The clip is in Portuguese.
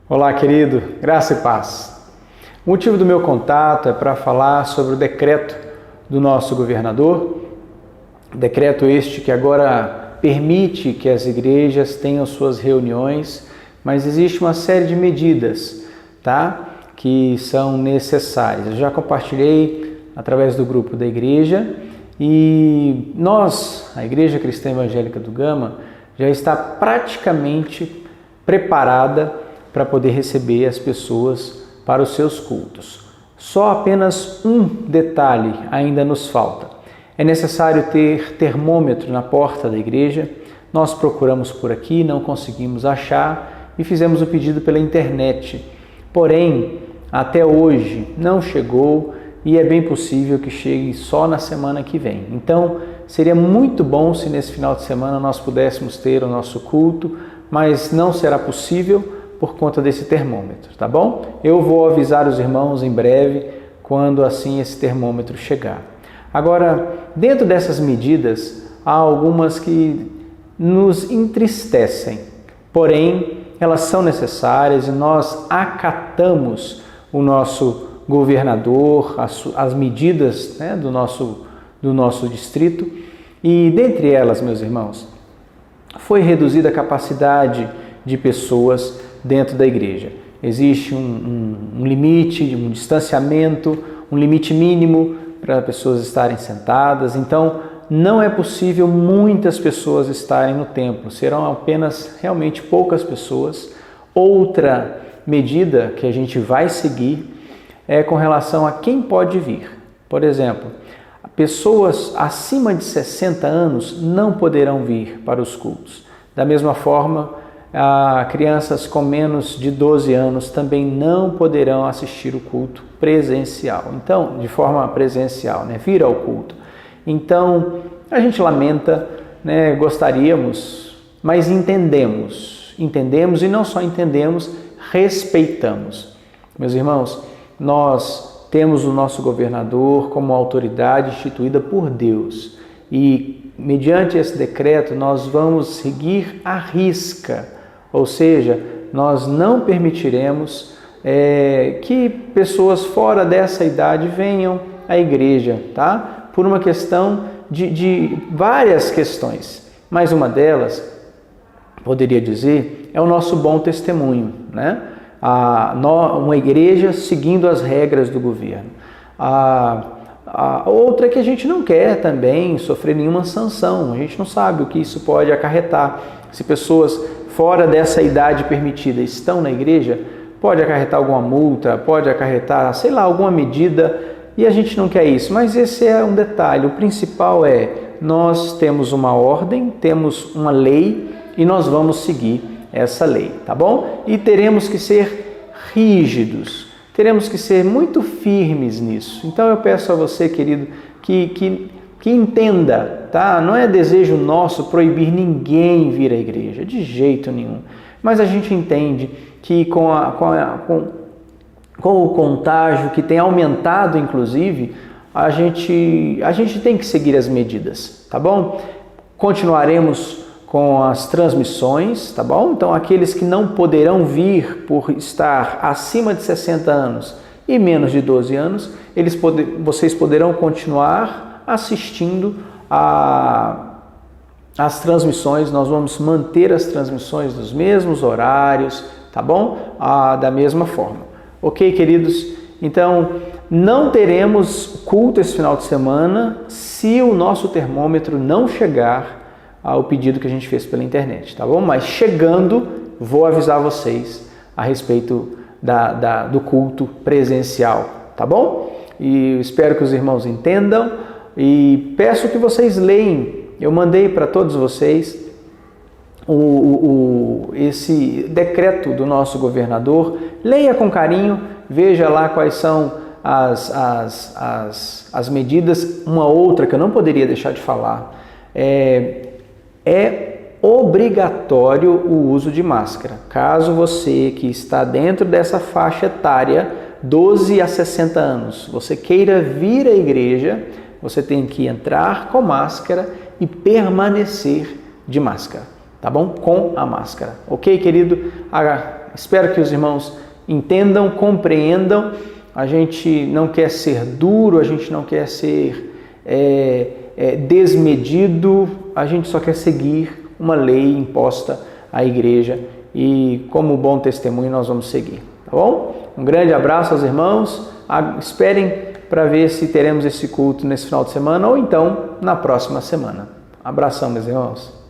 Olá, querido, graça e paz. O motivo do meu contato é para falar sobre o decreto do nosso governador, decreto este que agora permite que as igrejas tenham suas reuniões, mas existe uma série de medidas, que são necessárias. Eu já compartilhei através do grupo da igreja e nós, a Igreja Cristã Evangélica do Gama, já está praticamente preparada para poder receber as pessoas para os seus cultos. Só apenas um detalhe ainda nos falta. É necessário ter termômetro na porta da igreja. Nós procuramos por aqui, não conseguimos achar e fizemos o pedido pela internet. Porém, até hoje não chegou e é bem possível que chegue só na semana que vem. Então, seria muito bom se nesse final de semana nós pudéssemos ter o nosso culto, mas não será possível por conta desse termômetro, tá bom? Eu vou avisar os irmãos em breve, quando assim esse termômetro chegar. Agora, dentro dessas medidas, há algumas que nos entristecem, porém, elas são necessárias e nós acatamos o nosso governador, as medidas do nosso distrito, e dentre elas, meus irmãos, foi reduzida a capacidade de pessoas dentro da igreja. Existe um limite, um distanciamento, um limite mínimo para pessoas estarem sentadas. Então, não é possível muitas pessoas estarem no templo. Serão apenas realmente poucas pessoas. Outra medida que a gente vai seguir é com relação a quem pode vir. Por exemplo, pessoas acima de 60 anos não poderão vir para os cultos. Da mesma forma, crianças com menos de 12 anos também não poderão assistir o culto presencial. Então, de forma presencial, vir ao culto. Então, a gente lamenta, gostaríamos, mas entendemos e não só entendemos, respeitamos. Meus irmãos, nós temos o nosso governador como autoridade instituída por Deus e, mediante esse decreto, nós vamos seguir à risca. Ou seja, nós não permitiremos que pessoas fora dessa idade venham à igreja, por uma questão de várias questões. Mas uma delas, poderia dizer, é o nosso bom testemunho, uma igreja seguindo as regras do governo. A outra é que a gente não quer também sofrer nenhuma sanção, a gente não sabe o que isso pode acarretar. Se pessoas fora dessa idade permitida estão na igreja, pode acarretar alguma multa, pode acarretar, alguma medida, e a gente não quer isso. Mas esse é um detalhe. O principal é, nós temos uma ordem, temos uma lei, e nós vamos seguir essa lei, tá bom? E teremos que ser rígidos, teremos que ser muito firmes nisso. Então eu peço a você, querido, que entenda, Não é desejo nosso proibir ninguém vir à igreja, de jeito nenhum. Mas a gente entende que com o contágio que tem aumentado, inclusive, a gente tem que seguir as medidas, tá bom? Continuaremos com as transmissões, tá bom? Então, aqueles que não poderão vir por estar acima de 60 anos e menos de 12 anos, vocês poderão continuar assistindo as transmissões. Nós vamos manter as transmissões nos mesmos horários, tá bom? Da mesma forma. Ok, queridos? Então, não teremos culto esse final de semana se o nosso termômetro não chegar ao pedido que a gente fez pela internet, tá bom? Mas chegando, vou avisar vocês a respeito do culto presencial, tá bom? E espero que os irmãos entendam e peço que vocês leiam. Eu mandei para todos vocês esse decreto do nosso governador. Leia com carinho, veja lá quais são as medidas. Uma outra que eu não poderia deixar de falar é obrigatório o uso de máscara. Caso você que está dentro dessa faixa etária, 12 a 60 anos, você queira vir à igreja, você tem que entrar com máscara e permanecer de máscara, tá bom? Com a máscara. Ok, querido? Espero que os irmãos entendam, compreendam. A gente não quer ser duro, a gente não quer ser desmedido, a gente só quer seguir uma lei imposta à igreja e como bom testemunho nós vamos seguir, tá bom? Um grande abraço aos irmãos, esperem para ver se teremos esse culto nesse final de semana ou então na próxima semana. Abração, meus irmãos.